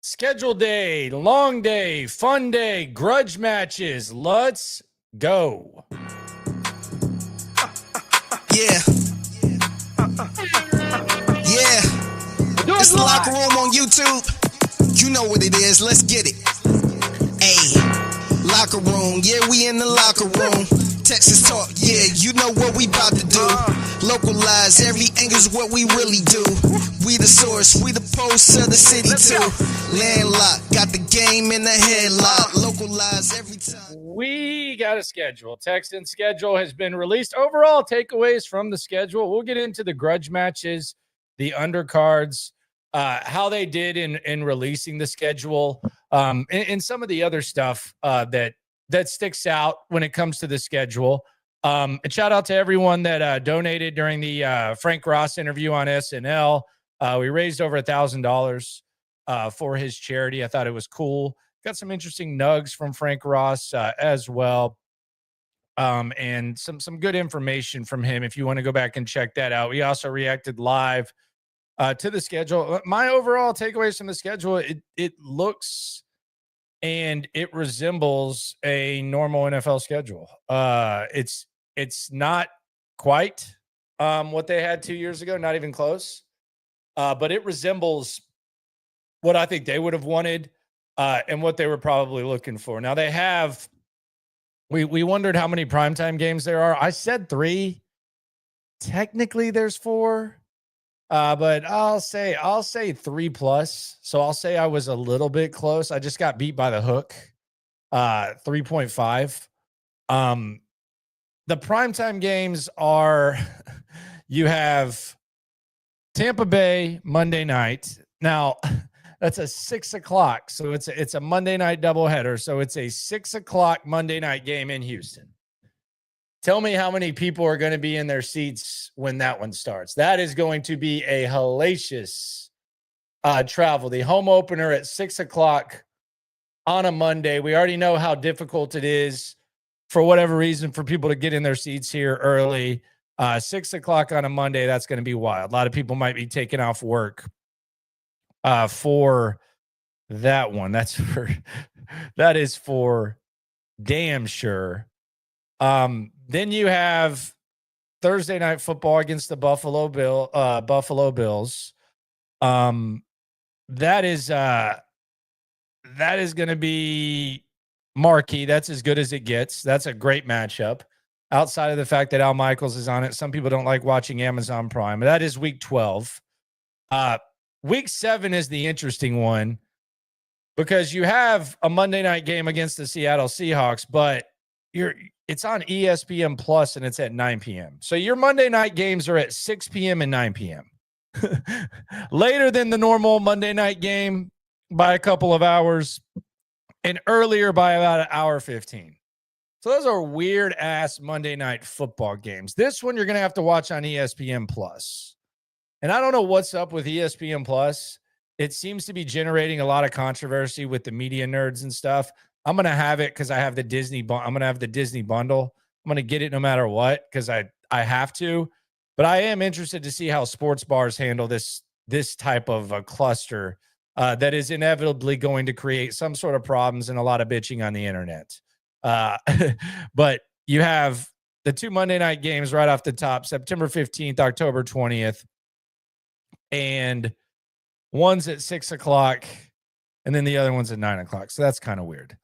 Schedule day, long day, fun day, grudge matches. Let's go. Yeah. Yeah. It's the Locker Room on YouTube. You know what it is. Let's get it. Hey. Locker Room. Yeah, we in the locker room. Texas talk. Yeah, you know what we about to do. Localize every angle's what we really do. We the source. We the pulse of the city too. Landlocked. Got the game in the headlock. Localize every time. We got a schedule. Texans schedule has been released. Overall takeaways from the schedule. We'll get into the grudge matches, the undercards, how they did in releasing the schedule, and some of the other stuff that sticks out when it comes to the schedule. And shout out to everyone that donated during the Frank Ross interview on SNL. We raised over $1,000 for his charity. I thought it was cool. Got some interesting nugs from Frank Ross as well. And some good information from him if you want to go back and check that out. We also reacted live to the schedule. My overall takeaways from the schedule, it looks and it resembles a normal NFL schedule. It's not quite what they had 2 years ago, not even close. But it resembles what I think they would have wanted and what they were probably looking for. Now they have, we wondered how many primetime games there are. I said 3. Technically there's 4. But I'll say 3+. So I'll say I was a little bit close. I just got beat by the hook. 3.5. The primetime games are you have Tampa Bay Monday night. Now that's a 6 o'clock. So it's a Monday night doubleheader. So it's a 6 o'clock Monday night game in Houston. Tell me how many people are going to be in their seats when that one starts. That is going to be a hellacious travel. The home opener at 6 o'clock on a Monday. We already know how difficult it is for whatever reason for people to get in their seats here early. 6 o'clock on a Monday, that's going to be wild. A lot of people might be taking off work for that one. That is for damn sure. Then you have Thursday night football against the Buffalo Bills. That is going to be marquee. That's as good as it gets. That's a great matchup. Outside of the fact that Al Michaels is on it, some people don't like watching Amazon Prime. That is week 12. Week 7 is the interesting one because you have a Monday night game against the Seattle Seahawks, but it's on ESPN Plus and it's at 9 p.m. So your Monday night games are at 6 p.m. and 9 p.m. Later than the normal Monday night game by a couple of hours and earlier by about an hour 15. So those are weird ass Monday night football games. This one you're going to have to watch on ESPN Plus. And I don't know what's up with ESPN Plus. It seems to be generating a lot of controversy with the media nerds and stuff. I'm going to have it because I have the Disney. I'm going to have the Disney bundle. I'm going to get it no matter what because I have to. But I am interested to see how sports bars handle this type of a cluster that is inevitably going to create some sort of problems and a lot of bitching on the internet. But you have the 2 Monday night games right off the top, September 15th, October 20th. And one's at 6 o'clock and then the other one's at 9 o'clock. So that's kind of weird.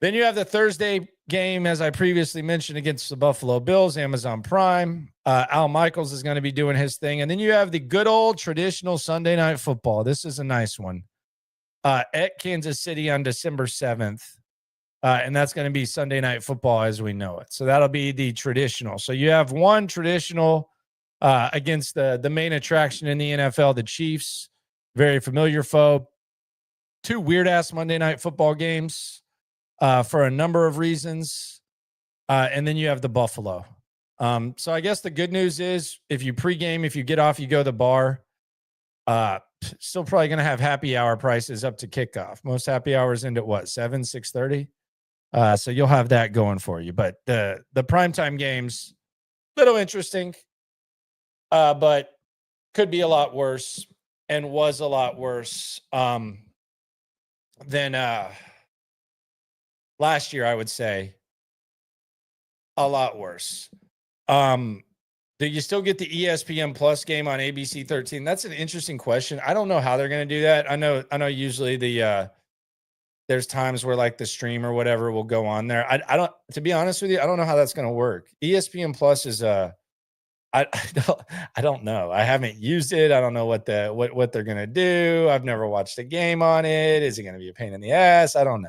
Then you have the Thursday game, as I previously mentioned, against the Buffalo Bills, Amazon Prime. Al Michaels is going to be doing his thing. And then you have the good old traditional Sunday night football. This is a nice one. At Kansas City on December 7th. And that's going to be Sunday night football as we know it. So that'll be the traditional. So you have one traditional against the main attraction in the NFL, the Chiefs. Very familiar foe. 2 weird-ass Monday night football games. For a number of reasons. And then you have the Buffalo. So I guess the good news is if you pregame, if you get off, you go to the bar, still probably going to have happy hour prices up to kickoff. Most happy hours end at what? 7, 6:30. So you'll have that going for you. But the primetime games, little interesting, but could be a lot worse and was a lot worse. than last year, I would say. A lot worse. Do you still get the ESPN Plus game on ABC 13? That's an interesting question. I don't know how they're going to do that. I know usually there's times where like the stream or whatever will go on there. I don't, to be honest with you, I don't know how that's going to work. ESPN Plus is I don't know. I haven't used it. I don't know what they're going to do. I've never watched a game on it. Is it going to be a pain in the ass? I don't know.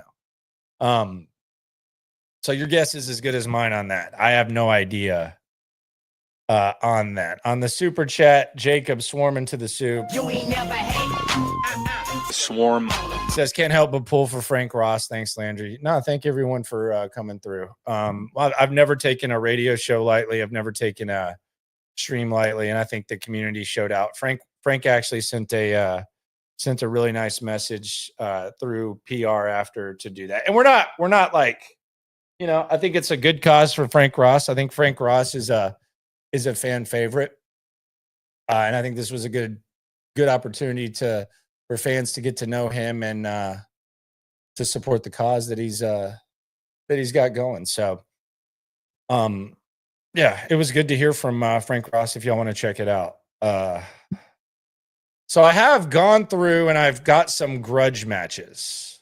So your guess is as good as mine on that. I have no idea on that. On the super chat, Jacob swarming to the soup. You ain't never hate. Swarm says can't help but pull for Frank Ross. Thanks, Landry. No, thank everyone for coming through. I've never taken a radio show lightly. I've never taken a stream lightly, and I think the community showed out. Frank actually sent a really nice message through PR after to do that. And we're not like, I think it's a good cause for Frank Ross. I think Frank Ross is a fan favorite. And I think this was a good opportunity for fans to get to know him and to support the cause that he's got going. So, yeah, it was good to hear from Frank Ross if y'all want to check it out. So I have gone through and I've got some grudge matches.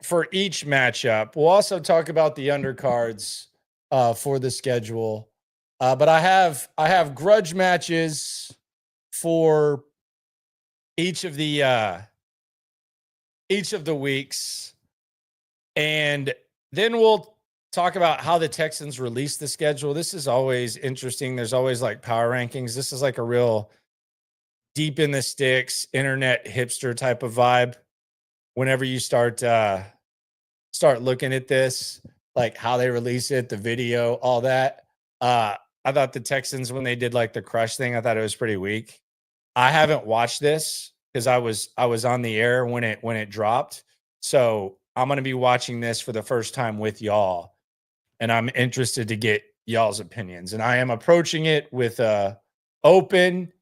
For each matchup. We'll also talk about the undercards for the schedule. But I have grudge matches for each of the weeks. And then we'll talk about how the Texans release the schedule. This is always interesting. There's always like power rankings. This is like a real deep in the sticks, internet hipster type of vibe. Whenever you start looking at this, like how they release it, the video, all that. I thought the Texans, when they did like the crush thing, I thought it was pretty weak. I haven't watched this because I was on the air when it dropped. So I'm going to be watching this for the first time with y'all. And I'm interested to get y'all's opinions. And I am approaching it with a open,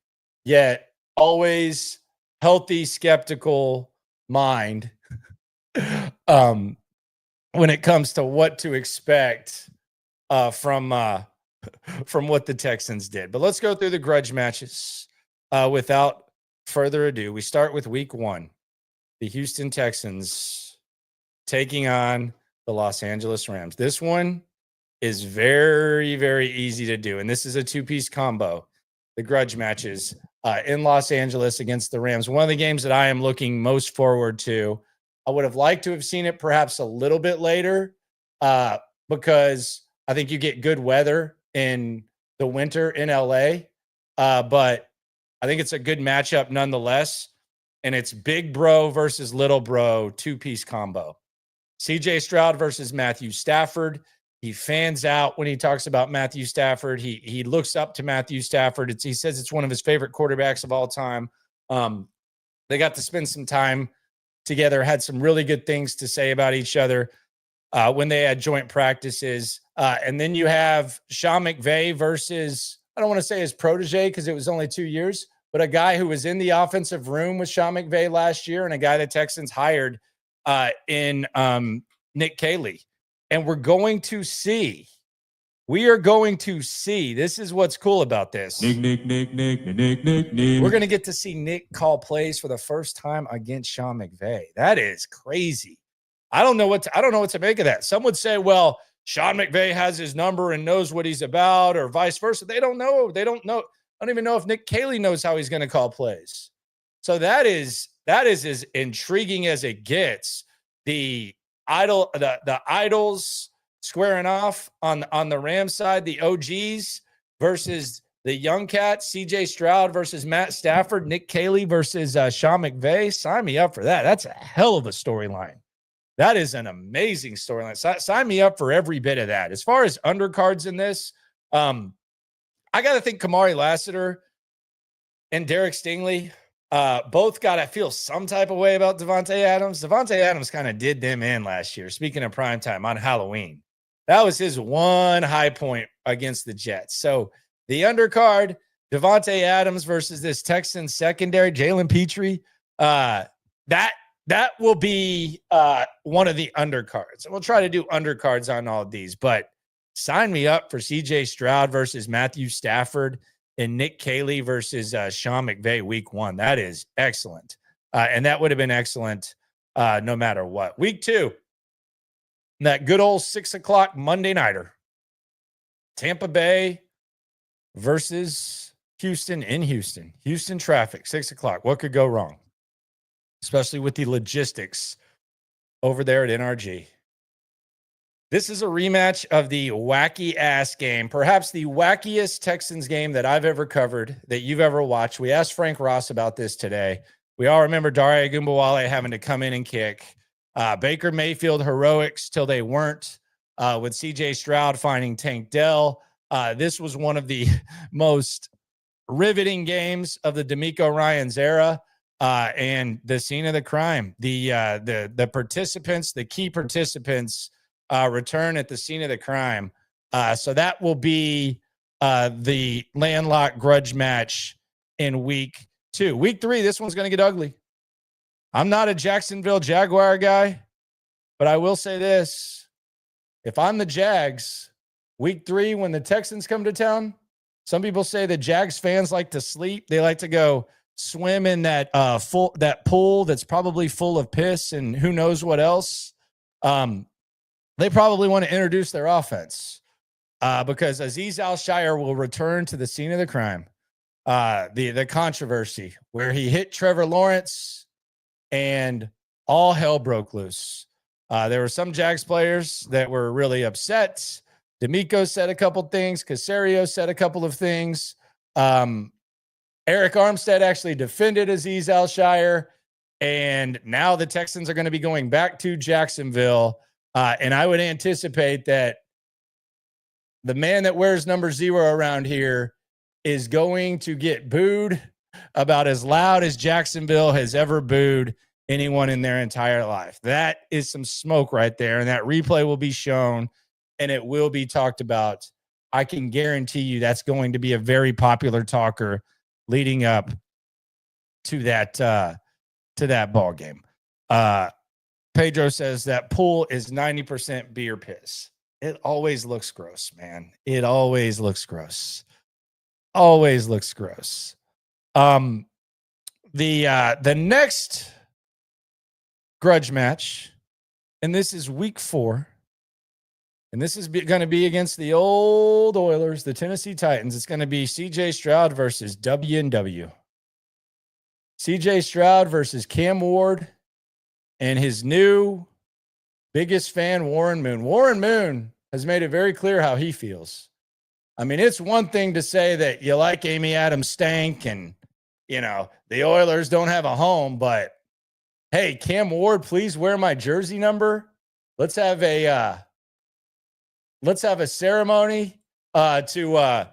yet always healthy, skeptical mind. When it comes to what to expect from what the Texans did. But let's go through the grudge matches without further ado. We start with week 1. The Houston Texans taking on the Los Angeles Rams. This one is very, very easy to do. And this is a 2-piece combo. The grudge matches in Los Angeles against the Rams. One of the games that I am looking most forward to. I would have liked to have seen it perhaps a little bit later because I think you get good weather in the winter in LA. But I think it's a good matchup nonetheless. And it's big bro versus little bro 2-piece combo. CJ Stroud versus Matthew Stafford. He fans out when he talks about Matthew Stafford. He looks up to Matthew Stafford. He says it's one of his favorite quarterbacks of all time. They got to spend some time together, had some really good things to say about each other when they had joint practices. And then you have Sean McVay versus, I don't want to say his protege because it was only 2 years, but a guy who was in the offensive room with Sean McVay last year and a guy the Texans hired in Nick Caley. And we are going to see, this is what's cool about this. Nick. We're going to get to see Nick call plays for the first time against Sean McVay. That is crazy. I don't know what to make of that. Some would say, well, Sean McVay has his number and knows what he's about, or vice versa. They don't know. I don't even know if Nick Caley knows how he's going to call plays. So that is as intriguing as it gets. The idols squaring off on the Rams side, the OGs versus the young cats, CJ Stroud versus Matt Stafford, Nick Caley versus Sean McVay. Sign me up for that. That's a hell of a storyline. That is an amazing storyline. Sign me up for every bit of that. As far as undercards in this, I got to think Kamari Lassiter and Derek Stingley both got to feel some type of way about Devontae Adams. Devontae Adams kind of did them in last year, speaking of primetime on Halloween. That was his one high point against the Jets. So the undercard, Devontae Adams versus this Texans secondary, Jalen Petrie, that that will be one of the undercards. We'll try to do undercards on all of these, but sign me up for CJ Stroud versus Matthew Stafford and Nick Caley versus Sean McVay week 1. That is excellent. And that would have been excellent no matter what. Week 2, that good old 6 o'clock Monday nighter. Tampa Bay versus Houston in Houston. Houston traffic, 6 o'clock. What could go wrong? Especially with the logistics over there at NRG. This is a rematch of the wacky ass game, perhaps the wackiest Texans game that I've ever covered, that you've ever watched. We asked Frank Ross about this today. We all remember Dare Ogunbowale having to come in and kick. Baker Mayfield heroics till they weren't, with CJ Stroud finding Tank Dell. This was one of the most riveting games of the D'Amico Ryans era. And the scene of the crime, the participants, the key participants, return at the scene of the crime. So that will be the landlocked grudge match in week 2. Week 3, this one's going to get ugly. I'm not a Jacksonville Jaguar guy, but I will say this. If I'm the Jags, week 3, when the Texans come to town, some people say the Jags fans like to sleep. They like to go swim in that pool that's probably full of piss and who knows what else. They probably want to introduce their offense because Azeez Al-Shire will return to the scene of the crime, the controversy where he hit Trevor Lawrence and all hell broke loose. There were some Jags players that were really upset. D'Amico said a couple things. Caserio said a couple of things. Eric Armstead actually defended Azeez Al-Shire, and now the Texans are going to be going back to Jacksonville. And I would anticipate that the man that wears number 0 around here is going to get booed about as loud as Jacksonville has ever booed anyone in their entire life. That is some smoke right there. And that replay will be shown and it will be talked about. I can guarantee you that's going to be a very popular talker leading up to that ball game. Pedro says that pool is 90% beer piss. It always looks gross, man. It always looks gross. Always looks gross. The next grudge match, and this is week 4, and this is going to be against the old Oilers, the Tennessee Titans. It's going to be CJ Stroud versus W&W. CJ Stroud versus Cam Ward and his new biggest fan, Warren Moon. Warren Moon has made it very clear how he feels. I mean, it's one thing to say that you like Amy Adams stank and, the Oilers don't have a home, but hey, Cam Ward, please wear my jersey number. Let's have a ceremony to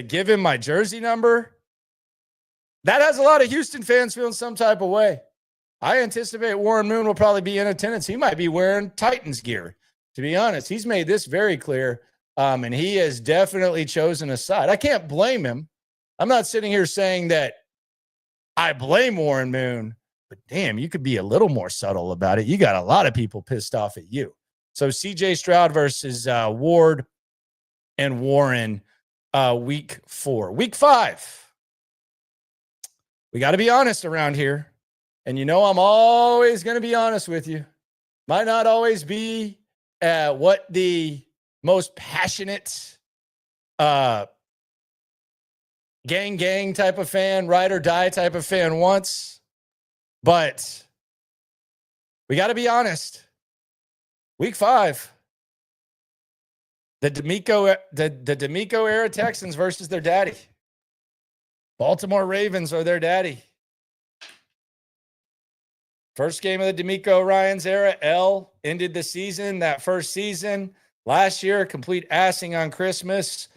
give him my jersey number. That has a lot of Houston fans feeling some type of way. I anticipate Warren Moon will probably be in attendance. He might be wearing Titans gear, to be honest. He's made this very clear, and he has definitely chosen a side. I can't blame him. I'm not sitting here saying that I blame Warren Moon, but damn, you could be a little more subtle about it. You got a lot of people pissed off at you. So CJ Stroud versus Ward and Warren, week 4. Week 5. We got to be honest around here. And I'm always going to be honest with you. Might not always be what the most passionate gang type of fan, ride or die type of fan wants. But we got to be honest. Week 5. The D'Amico era Texans versus their daddy. Baltimore Ravens are their daddy. First game of the D'Amico Ryans era. L ended the season, that first season. Last year, complete assing on Christmas.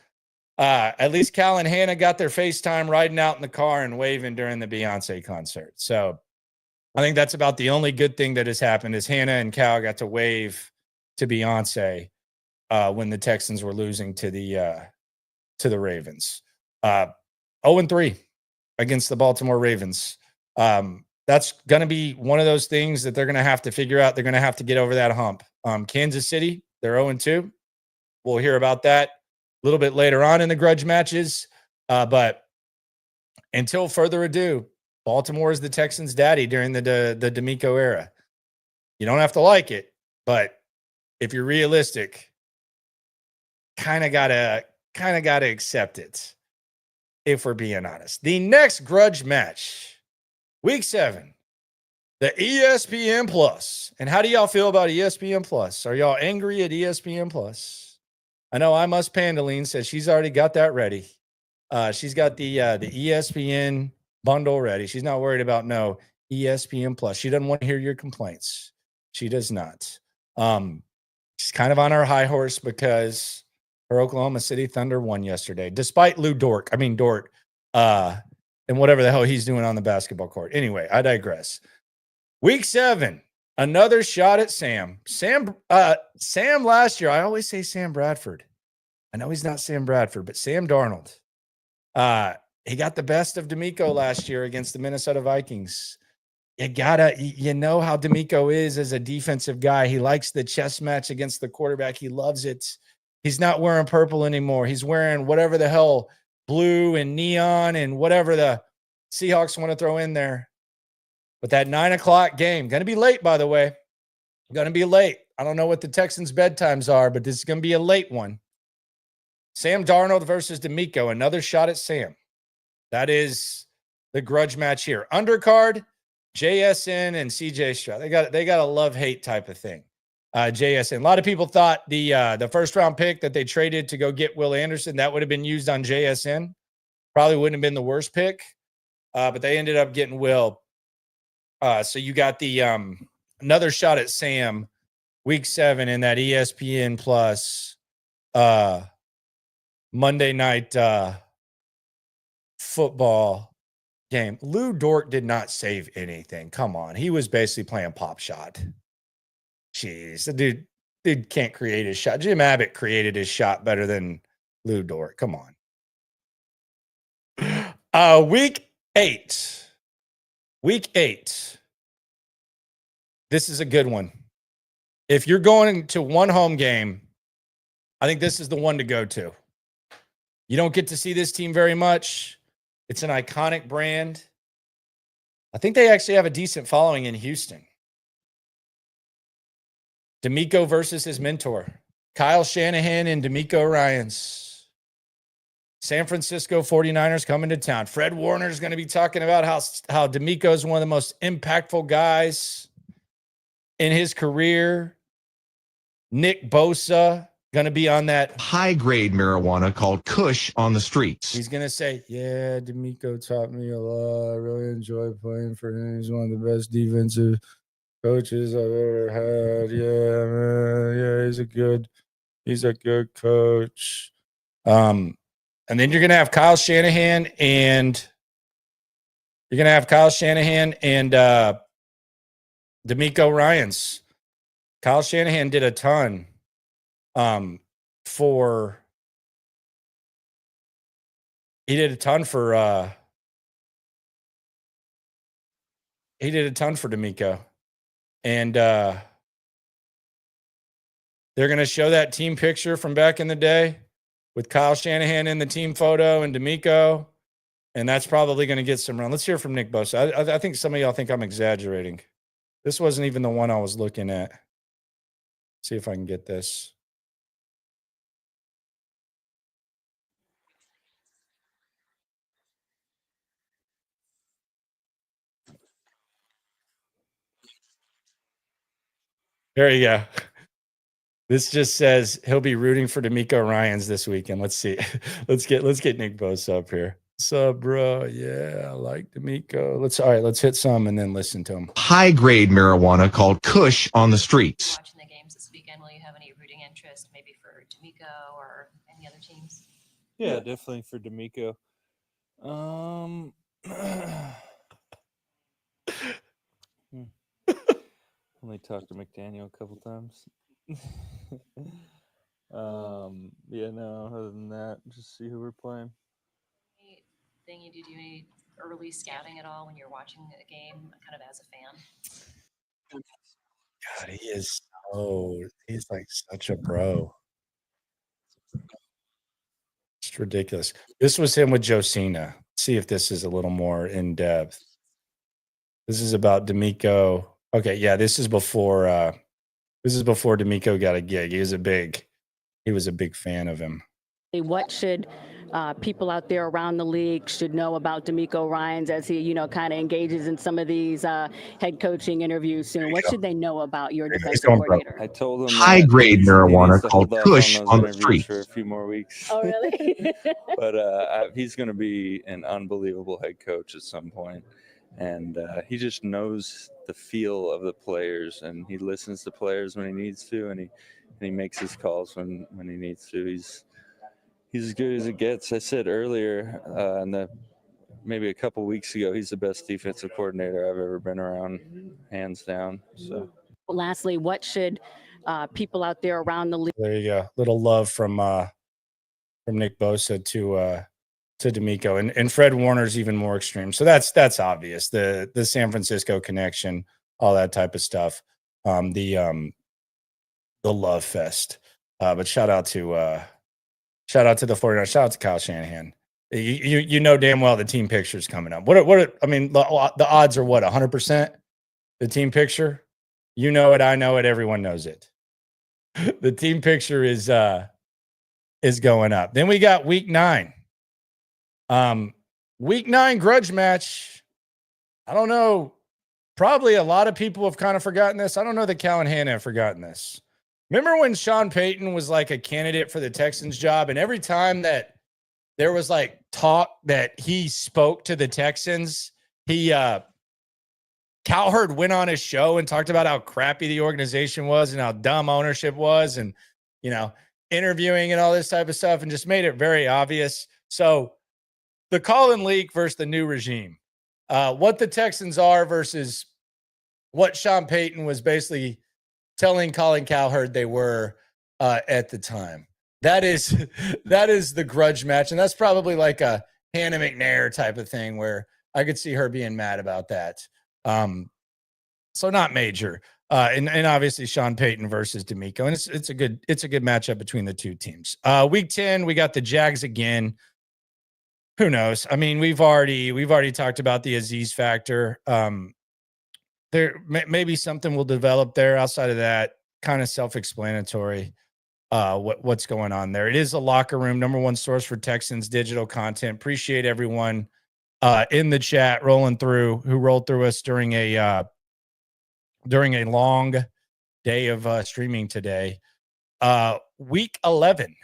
At least Cal and Hannah got their FaceTime riding out in the car and waving during the Beyonce concert. So I think that's about the only good thing that has happened is Hannah and Cal got to wave to Beyonce when the Texans were losing to the Ravens. 0-3 against the Baltimore Ravens. that's going to be one of those things that they're going to have to figure out. They're going to have to get over that hump. Kansas City, they're 0-2. We'll hear about that a little bit later on in the grudge matches. But until further ado, Baltimore is the Texans' daddy during the D'Amico era. You don't have to like it, but if you're realistic, kind of gotta accept it. If we're being honest, the next grudge match, week 7, the ESPN Plus. And how do y'all feel about ESPN Plus? Are y'all angry at ESPN Plus? I know I Must Pandaline says she's already got that ready. She's got the ESPN bundle ready. She's not worried about no ESPN Plus. She doesn't want to hear your complaints. She does not. She's kind of on her high horse because her Oklahoma City Thunder won yesterday, despite Dort, and whatever the hell he's doing on the basketball court. Anyway, I digress. Week 7, another shot at Sam. Sam last year, I always say Sam Bradford. I know he's not Sam Bradford, but Sam Darnold. He got the best of D'Amico last year against the Minnesota Vikings. You know how D'Amico is as a defensive guy. He likes the chess match against the quarterback. He loves it. He's not wearing purple anymore. He's wearing whatever the hell, blue and neon and whatever the Seahawks want to throw in there. But that 9:00 game, going to be late, by the way. Going to be late. I don't know what the Texans' bedtimes are, but this is going to be a late one. Sam Darnold versus D'Amico, another shot at Sam. That is the grudge match here. Undercard, JSN and CJ Stroud. They got a love-hate type of thing. JSN. A lot of people thought the first-round pick that they traded to go get Will Anderson, that would have been used on JSN. Probably wouldn't have been the worst pick, but they ended up getting Will. So you got the another shot at Sam, week 7 in that ESPN Plus Monday night football game. Dort did not save anything. Come on. He was basically playing pop shot. Jeez, the dude can't create his shot. Jim Abbott created his shot better than Dort. Come on. Week 8. Week 8. This is a good one. If you're going to one home game, I think this is the one to go to. You don't get to see this team very much. It's an iconic brand. I think they actually have a decent following in Houston. D'Amico versus his mentor, Kyle Shanahan and D'Amico Ryans. San Francisco 49ers coming to town. Fred Warner is going to be talking about how D'Amico is one of the most impactful guys in his career. Nick Bosa going to be on that high-grade marijuana called Kush on the streets. He's going to say, yeah, D'Amico taught me a lot. I really enjoy playing for him. He's one of the best defensive coaches I've ever had. Yeah, man. Yeah, he's a good coach. And then you're going to have Kyle Shanahan and D'Amico Ryans. Kyle Shanahan did a ton for D'Amico. And they're going to show that team picture from back in the day with Kyle Shanahan in the team photo and D'Amico. And that's probably going to get some run. Let's hear from Nick Bosa. I think some of y'all think I'm exaggerating. This wasn't even the one I was looking at. See if I can get this. There you go. This just says he'll be rooting for D'Amico Ryans this weekend. Let's see. Let's get Nick Bosa up here. What's up, bro? Yeah, I like D'Amico. Let's hit some and then listen to him. High-grade marijuana called Kush on the streets. Watching the games this weekend, will you have any rooting interest maybe for D'Amico or any other teams? Yeah, definitely for D'Amico. Only talked to McDaniel a couple times. Yeah, no, other than that, just see who we're playing. Anything you do any early scouting at all when you're watching a game, kind of as a fan? God, he's like such a bro. It's ridiculous. This was him with Josina. See if this is a little more in depth. This is about D'Amico. Okay, yeah, this is before D'Amico got a gig. He was a big fan of him. What should people out there around the league should know about D'Amico Ryans as he, kind of engages in some of these head coaching interviews soon? What should they know about your defensive coordinator? I told him High-grade he marijuana needs to called hold off Kush those on the interviews streets. for a few more weeks. Oh, really? But he's going to be an unbelievable head coach at some point. And he just knows the feel of the players, and he listens to players when he needs to, and he makes his calls when he needs to. He's as good as it gets. I said earlier, maybe a couple weeks ago, he's the best defensive coordinator I've ever been around, hands down. So, lastly, what should people out there around the league? There you go. Little love from Nick Bosa to D'Amico, and Fred Warner's even more extreme. So that's obvious. The San Francisco connection, all that type of stuff. The love fest. But shout out to the 49ers. Shout out to Kyle Shanahan. You know damn well the team picture is coming up. The odds are what, 100%? The team picture? You know it, I know it, everyone knows it. The team picture is going up. Then we got week 9. Week 9 grudge match. I don't know. Probably a lot of people have kind of forgotten this. I don't know that Cal and Hannah have forgotten this. Remember when Sean Payton was like a candidate for the Texans job, and every time that there was like talk that he spoke to the Texans, Cowherd went on his show and talked about how crappy the organization was and how dumb ownership was, and interviewing and all this type of stuff, and just made it very obvious. So the Colin leak versus the new regime, what the Texans are versus what Sean Payton was basically telling Colin Cowherd they were at the time. That is the grudge match, and that's probably like a Hannah McNair type of thing where I could see her being mad about that. So not major. And obviously Sean Payton versus D'Amico, and it's a good matchup between the two teams. Week 10, we got the Jags again. Who knows? I mean, we've already talked about the Aziz factor. There maybe something will develop there. Outside of that, kind of self-explanatory. What's going on there? It is a locker room, #1 source for Texans digital content. Appreciate everyone in the chat who rolled through us during a long day of streaming today. Week 11,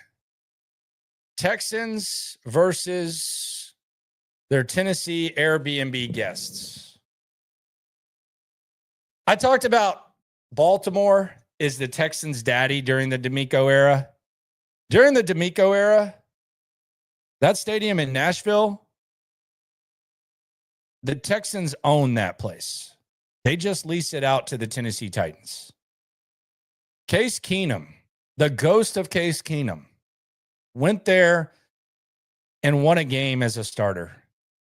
Texans versus their Tennessee Airbnb guests. I talked about Baltimore is the Texans' daddy during the D'Amico era. During the D'Amico era, that stadium in Nashville, the Texans own that place. They just lease it out to the Tennessee Titans. Case Keenum, the ghost of Case Keenum, went there and won a game as a starter.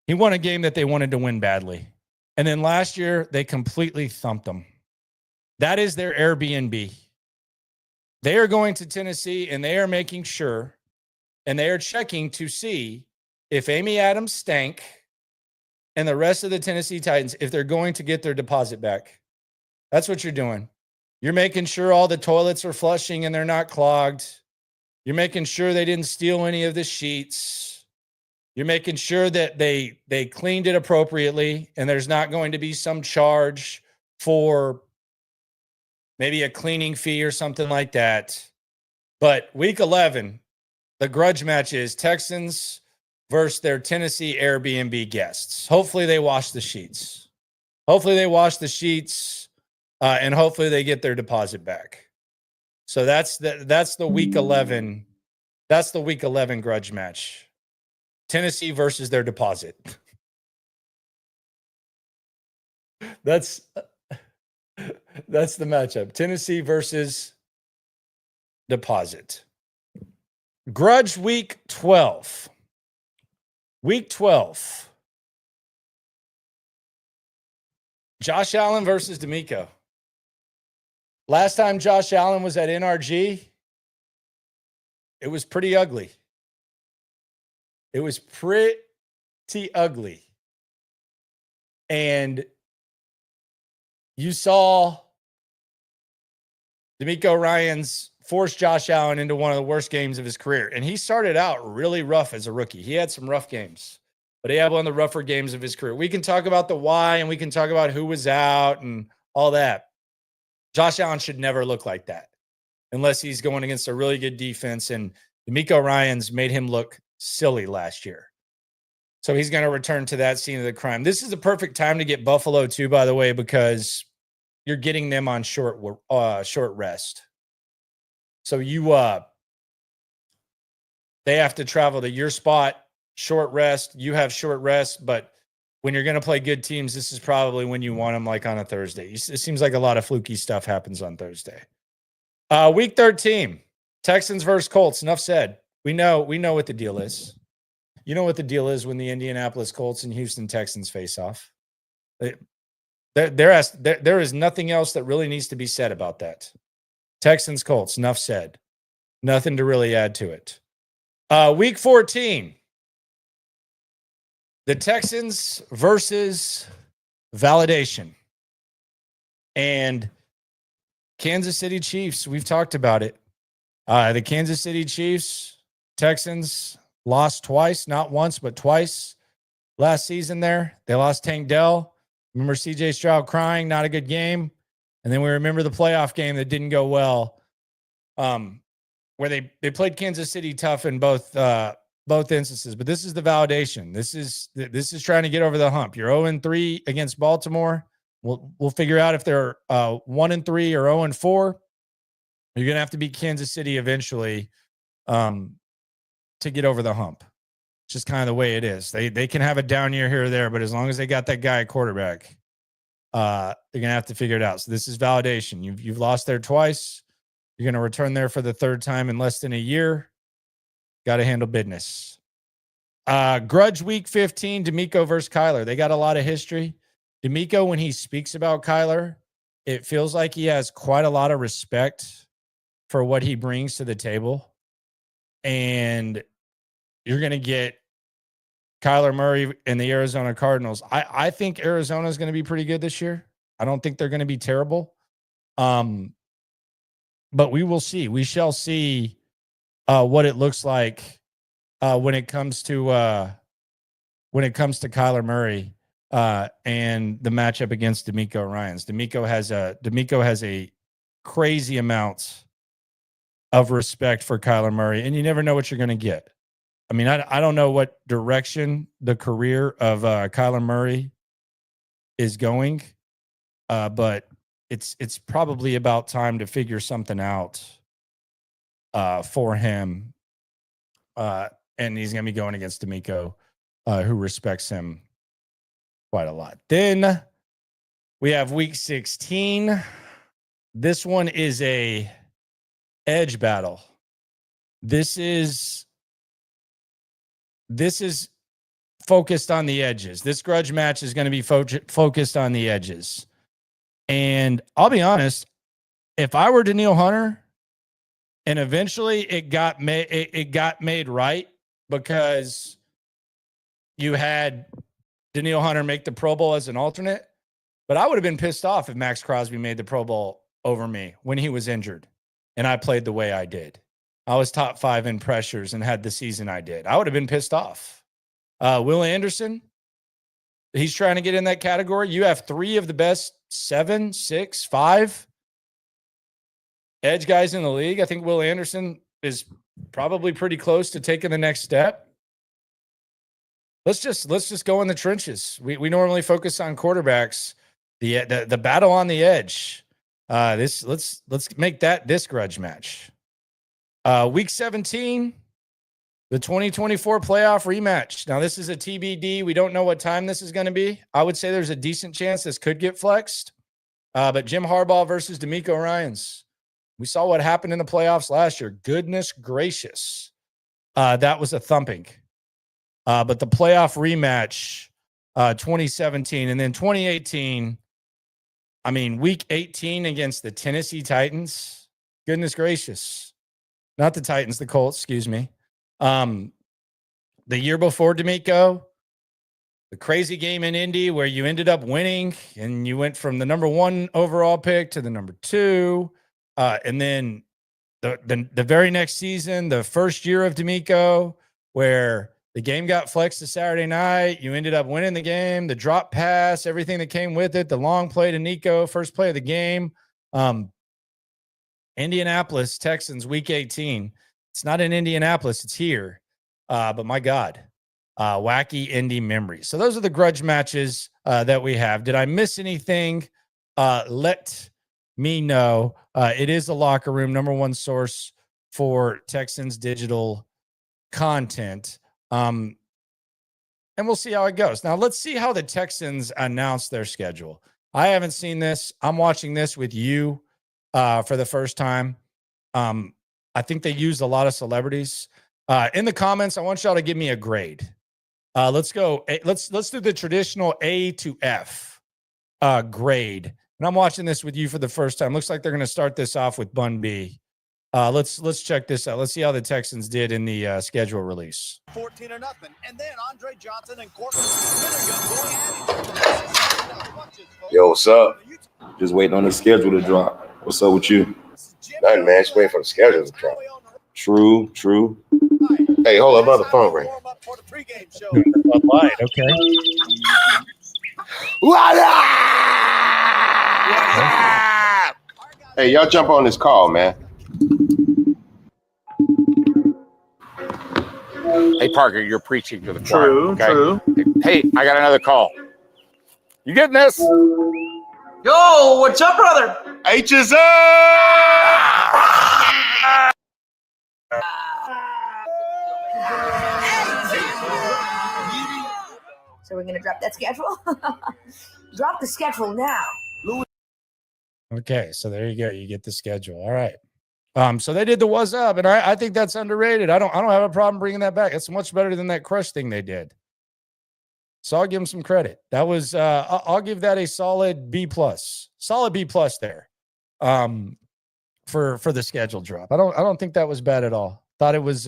He won a game that they wanted to win badly. And then last year, they completely thumped them. That is their Airbnb. They are going to Tennessee, and they are making sure, and they are checking to see if Amy Adams stank and the rest of the Tennessee Titans, if they're going to get their deposit back. That's what you're doing. You're making sure all the toilets are flushing and they're not clogged. You're making sure they didn't steal any of the sheets. You're making sure that they cleaned it appropriately, and there's not going to be some charge for maybe a cleaning fee or something like that. But week 11, the grudge match is Texans versus their Tennessee Airbnb guests. Hopefully they wash the sheets. And hopefully they get their deposit back. So that's the week 11. That's the week 11 grudge match. Tennessee versus their deposit. That's the matchup. Tennessee versus deposit. Grudge week 12. Week 12. Josh Allen versus D'Amico. Last time Josh Allen was at NRG, it was pretty ugly. It was pretty ugly. And you saw D'Amico Ryans force Josh Allen into one of the worst games of his career. And he started out really rough as a rookie. He had some rough games, but he had one of the rougher games of his career. We can talk about the why, and we can talk about who was out and all that. Josh Allen should never look like that unless he's going against a really good defense. And D'Amico Ryans made him look silly last year. So he's going to return to that scene of the crime. This is the perfect time to get Buffalo too, by the way, because you're getting them on short rest. So they have to travel to your spot, short rest. You have short rest, but when you're going to play good teams, this is probably when you want them, like on a Thursday. It seems like a lot of fluky stuff happens on Thursday. Week 13, Texans versus Colts. Enough said. We know what the deal is. You know what the deal is when the Indianapolis Colts and Houston Texans face off. There is nothing else that really needs to be said about that. Texans Colts. Enough said. Nothing to really add to it. Week 14. The Texans versus validation. And Kansas City Chiefs, we've talked about it. The Kansas City Chiefs, Texans lost twice, not once, but twice last season there. They lost Tank Dell. Remember CJ Stroud crying, not a good game. And then we remember the playoff game that didn't go well, where they played Kansas City tough in both instances. But this is the validation. This is trying to get over the hump. You're 0-3 against Baltimore. We'll figure out if they're 1-3 or 0-4. You're gonna have to beat Kansas City eventually to get over the hump. It's just kind of the way it is. They can have a down year here or there, but as long as they got that guy at quarterback, they're gonna have to figure it out. So this is validation. You've lost there twice. You're gonna return there for the third time in less than a year. Got to handle business. Grudge week 15, D'Amico versus Kyler. They got a lot of history. D'Amico, when he speaks about Kyler, it feels like he has quite a lot of respect for what he brings to the table. And you're going to get Kyler Murray and the Arizona Cardinals. I think Arizona is going to be pretty good this year. I don't think they're going to be terrible. But we will see. We shall see what it looks like when it comes to Kyler Murray and the matchup against D'Amico Ryans. D'Amico has a crazy amount of respect for Kyler Murray, and you never know what you're going to get. I mean, I don't know what direction the career of Kyler Murray is going, but it's probably about time to figure something out for him. And he's going to be going against D'Amico, who respects him quite a lot. Then we have week 16. This one is a edge battle. This is focused on the edges. This grudge match is going to be focused on the edges. And I'll be honest, if I were Danielle Hunter, and eventually it got made right because you had Danielle Hunter make the Pro Bowl as an alternate, but I would have been pissed off if Max Crosby made the Pro Bowl over me when he was injured and I played the way I did. I was top 5 in pressures and had the season I did. I would have been pissed off. Will Anderson, he's trying to get in that category. You have 3 of the best 7, 6, 5 edge guys in the league. I think Will Anderson is probably pretty close to taking the next step. Let's just go in the trenches. We normally focus on quarterbacks. The battle on the edge. Let's make that this grudge match. Week 17, the 2024 playoff rematch. Now this is a TBD. We don't know what time this is going to be. I would say there's a decent chance this could get flexed. But Jim Harbaugh versus D'Amico Ryans. We saw what happened in the playoffs last year. Goodness gracious. That was a thumping. But the playoff rematch, 2017, and then 2018, I mean, week 18 against the Tennessee Titans. Goodness gracious. Not the Titans, the Colts, excuse me. The year before, D'Amico, the crazy game in Indy where you ended up winning and you went from the number 1 overall pick to the number 2. And then the very next season, the first year of D'Amico, where the game got flexed to Saturday night, you ended up winning the game, the drop pass, everything that came with it, the long play to Nico, first play of the game. Indianapolis Texans, week 18. It's not in Indianapolis, it's here. But my God, wacky Indy memories. So those are the grudge matches that we have. Did I miss anything? Let me know. It is the Locker Room, number 1 source for Texans digital content. And we'll see how it goes. Now, let's see how the Texans announce their schedule. I haven't seen this. I'm watching this with you for the first time. I think they used a lot of celebrities. In the comments, I want y'all to give me a grade. Let's go. Let's do the traditional A to F grade. And I'm watching this with you for the first time. Looks like they're going to start this off with Bun B. Let's check this out. Let's see how the Texans did in the schedule release. 14-0, and then Andre Johnson and Courtland going at it. Yo, what's up? Just waiting on the schedule to drop. What's up with you? Nothing, man. Just waiting for the schedule to drop. True. Hey, hold up, another phone ring. Light, okay. What up? Hey, y'all jump on this call, man. Hey, Parker, you're preaching to the choir. True. Hey, I got another call. You getting this? Yo, what's up, brother? H is up! So we're going to drop that schedule? Drop the schedule now. Okay, so there you go. You get the schedule. All right. So they did the what's up, and I think that's underrated. I don't have a problem bringing that back. It's much better than that crush thing they did. So I'll give them some credit. That was I'll give that a solid B+. Solid B+ there. For the schedule drop. I don't think that was bad at all. Thought it was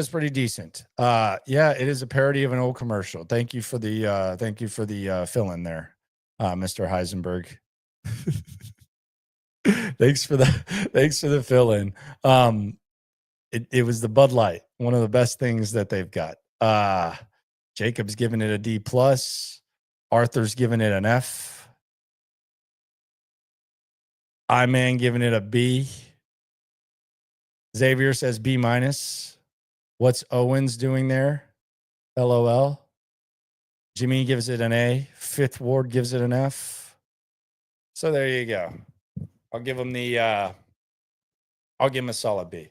pretty decent. Yeah, it is a parody of an old commercial. Thank you for the fill in there, Mr. Heisenberg. Thanks for the fill in. It was the Bud Light, one of the best things that they've got. Jacob's giving it a D+. Arthur's giving it an F. I-Man giving it a B. Xavier says B-. What's Owens doing there? LOL. Jimmy gives it an A. Fifth Ward gives it an F. So there you go. I'll give him a solid B.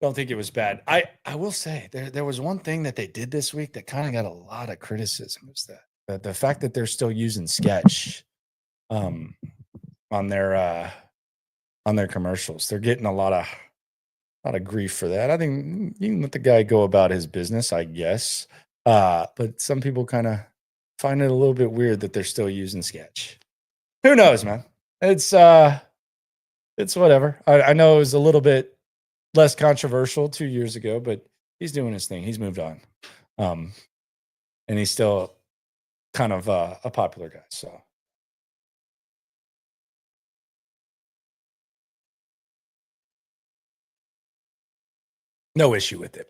Don't think it was bad. I will say there was one thing that they did this week that kind of got a lot of criticism. Was that the fact that they're still using sketch on their commercials. They're getting a lot of grief for that. I think you can let the guy go about his business, I guess. But some people kind of find it a little bit weird that they're still using sketch. Who knows, man? It's whatever. I know it was a little bit less controversial 2 years ago, but he's doing his thing. He's moved on. And he's still kind of a popular guy. So no issue with it.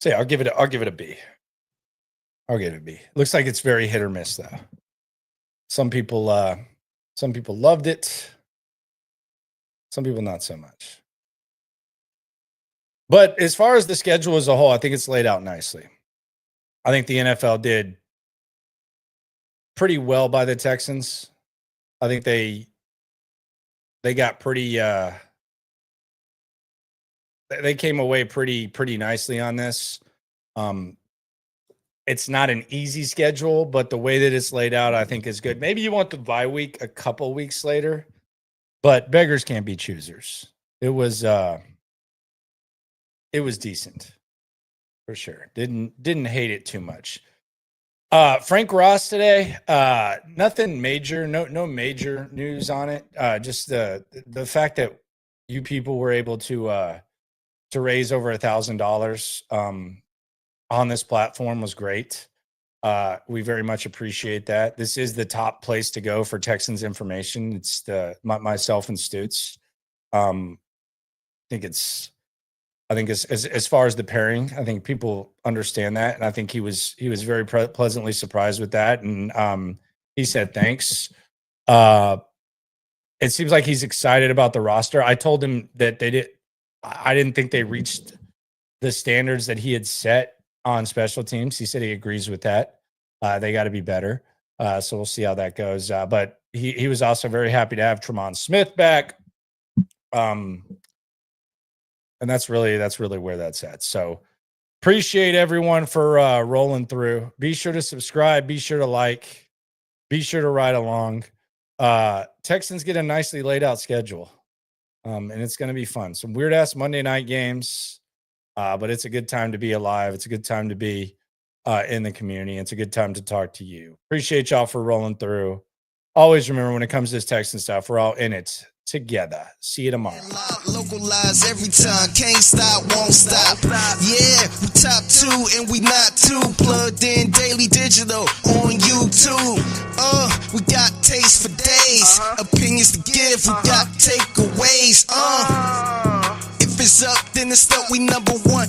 So yeah, I'll give it a B. I'll give it a B. Looks like it's very hit or miss though. Some people loved it. Some people not so much. But as far as the schedule as a whole, I think it's laid out nicely. I think the NFL did pretty well by the Texans. I think they got pretty they came away pretty nicely on this. It's not an easy schedule, but the way that it's laid out, I think is good. Maybe you want the bye week a couple weeks later, but beggars can't be choosers. It was decent for sure. Didn't hate it too much. Frank Ross today, nothing major, no major news on it. Just the fact that you people were able to raise over $1,000 on this platform was great. We very much appreciate that. This is the top place to go for Texans information. It's myself and Stutz. I think as far as the pairing, I think people understand that, and I think he was very pleasantly surprised with that, and he said thanks. It seems like he's excited about the roster. I told him that I didn't think they reached the standards that he had set on special teams. He said he agrees with that. They got to be better. So we'll see how that goes. But he was also very happy to have Tremont Smith back. And that's really where that's at. So appreciate everyone for rolling through. Be sure to subscribe. Be sure to like. Be sure to ride along. Texans get a nicely laid out schedule. And it's going to be fun. Some weird ass Monday night games. But it's a good time to be alive. It's a good time to be in the community. It's a good time to talk to you. Appreciate y'all for rolling through. Always remember, when it comes to this Texan stuff, we're all in it together. See you tomorrow. Localize every time, can't stop, won't stop. Yeah, we top 2 and we not too plugged in daily digital on YouTube. We got taste for days, opinions to give, we got takeaways. If it's up, then it's up, we number one.